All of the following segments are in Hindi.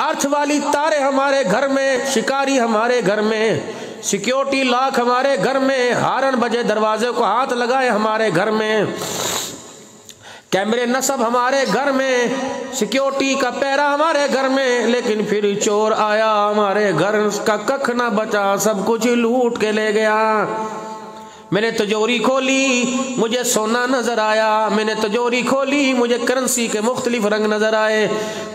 अर्थ वाली तारे हमारे घर में, शिकारी हमारे घर में, सिक्योरिटी लाख हमारे घर में, हारन बजे दरवाजे को हाथ लगाए हमारे घर में, कैमरे नस्ब हमारे घर में, सिक्योरिटी का पैरा हमारे घर में, लेकिन फिर चोर आया हमारे घर का कख ना बचा, सब कुछ लूट के ले गया। मैंने तिजोरी खोली, मुझे सोना नजर आया, मैंने तिजोरी खोली, मुझे करेंसी के मुख्तलिफ रंग नजर आए,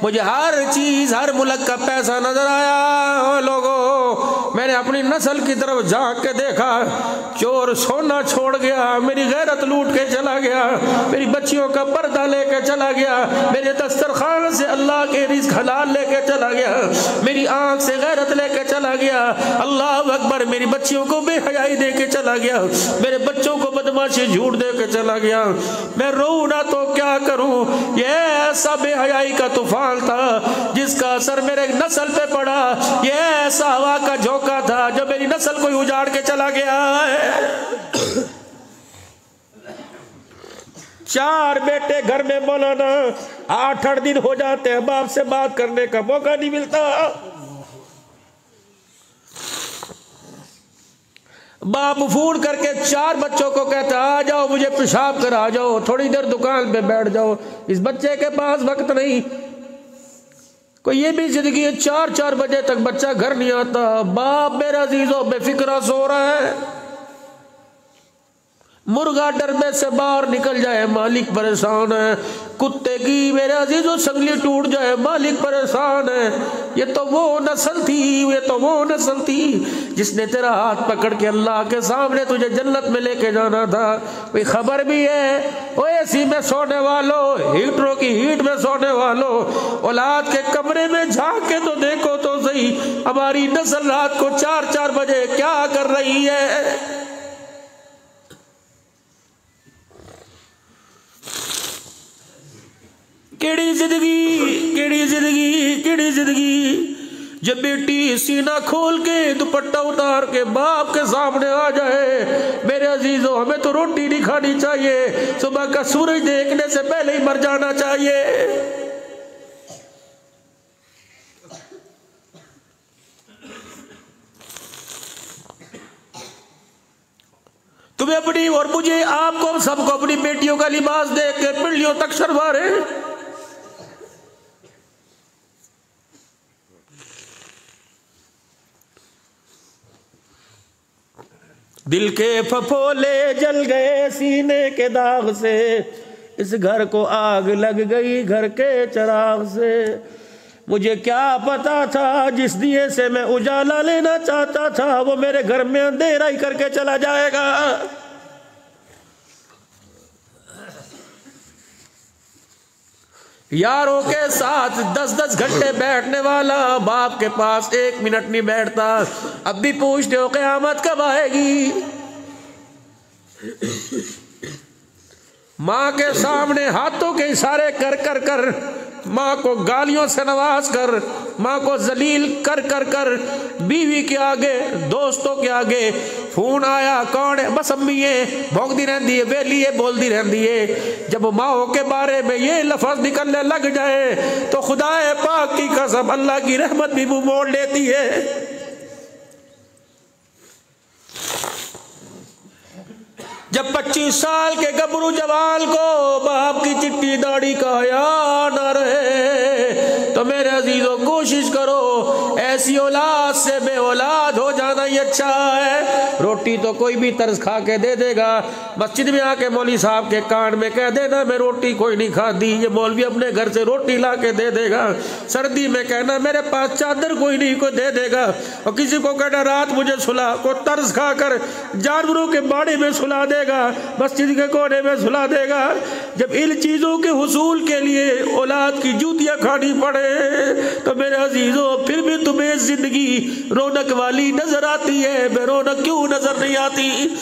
मुझे हर चीज, हर मुल्क का पैसा नजर आया। लोगों, मैंने अपनी नस्ल की तरफ झांक के देखा, चोर सोना छोड़ गया, मेरी गैरत लूट के चला गया, मेरी बच्चियों का पर्दा लेके चला गया, मेरे दस्तरखान से अल्लाह के रिज़्क़ हलाल लेके चला गया, मेरी आंख से गैरत लेके चला गया। अल्लाह अकबर, मेरी बच्चियों को बेहयाई दे के चला गया, मेरे बच्चों को बदमाशी झूठ दे के चला गया। मैं रोऊं ना तो क्या करूं, ये ऐसा बेहयाई का तूफान था जिसका असर मेरे नस्ल पे पड़ा, ये ऐसा हवा का झोंका था जो मेरी नस्ल को उजाड़ के चला गया है। 4 बेटे घर में मौलाना, 8-8 दिन हो जाते हैं, बाप से बात करने का मौका नहीं मिलता। बाप फोन करके 4 बच्चों को कहता, आ जाओ मुझे पेशाब करा जाओ, थोड़ी देर दुकान पे बैठ जाओ। इस बच्चे के पास वक्त नहीं, कोई ये भी जिंदगी है, 4-4 बजे तक बच्चा घर नहीं आता। बाप मेरा अजीजों बेफिक्रा सो रहा है, मुर्गा डरने से बाहर निकल जाए, मालिक परेशान है। कुत्ते की मेरे अजीजों संगली टूट जाए, मालिक परेशान है। ये तो वो नस्ल थी, ये तो वो नस्ल थी जिसने तेरा हाथ पकड़ के अल्लाह के सामने तुझे जन्नत में लेके जाना था। कोई खबर भी है? ओ एसी में सोने वालों, हीटरों की हीट में सोने वालों, औलाद के कमरे में झांक के तो देखो तो सही, हमारी नस्ल रात को 4-4 बजे क्या कर रही है। केड़ी जिंदगी, केड़ी जिंदगी, केड़ी जिंदगी। जब बेटी सीना खोल के दुपट्टा उतार के बाप के सामने आ जाए, मेरे अजीजों हमें तो रोटी नहीं खानी चाहिए, सुबह का सूरज देखने से पहले ही मर जाना चाहिए। तुम्हें अपनी और मुझे, आपको, सबको अपनी बेटियों का लिबास देख के पिंडलियों तक शर्मारे। दिल के फफोले जल गए सीने के दाग से, इस घर को आग लग गई घर के चिराग से। मुझे क्या पता था जिस दिए से मैं उजाला लेना चाहता था वो मेरे घर में अंधेरा ही करके चला जाएगा। यारों के साथ 10-10 घंटे बैठने वाला बाप के पास 1 मिनट नहीं बैठता। अब भी पूछते हो क़यामत कब आएगी। माँ के सामने हाथों के इशारे कर कर कर, माँ को गालियों से नवाज कर, माँ को जलील कर कर कर, बीवी के आगे, दोस्तों के आगे, फोन आया कौन है, बस अम्मी है, भौंकती रहती है, बेली है, बोलती रहती है। जब माओ के बारे में ये लफ्ज निकलने लग जाए तो खुदाए पाक की कसम अल्लाह की रहमत भी मुंह मोड़ लेती है। जब 25 साल के गबरू जवान को बाप की चिट्टी दाढ़ी का हया न रहे तो मेरे अजीजों कोशिश करो ऐसी औलाद से बे औलाद हो जाना ही अच्छा है। रोटी तो कोई भी तरस खा के दे देगा, मस्जिद में आके मौलवी साहब के कान में कह देना मैं रोटी कोई नहीं खाती, ये मौलवी अपने घर से रोटी ला के दे देगा। सर्दी में कहना मेरे पास चादर कोई नहीं को दे देगा, और किसी को कहना रात मुझे सुला, को तरस खा कर जानवरों के बाड़े में सुला देगा, मस्जिद के कोने में सुला देगा। जब इन चीजों के हुसूल के लिए औलाद की जूतियां खानी पड़े तो मेरे अजीजों फिर भी तुम्हें जिंदगी रौनक वाली नजर आती है, बेरौनक क्यों नजर नहीं आती।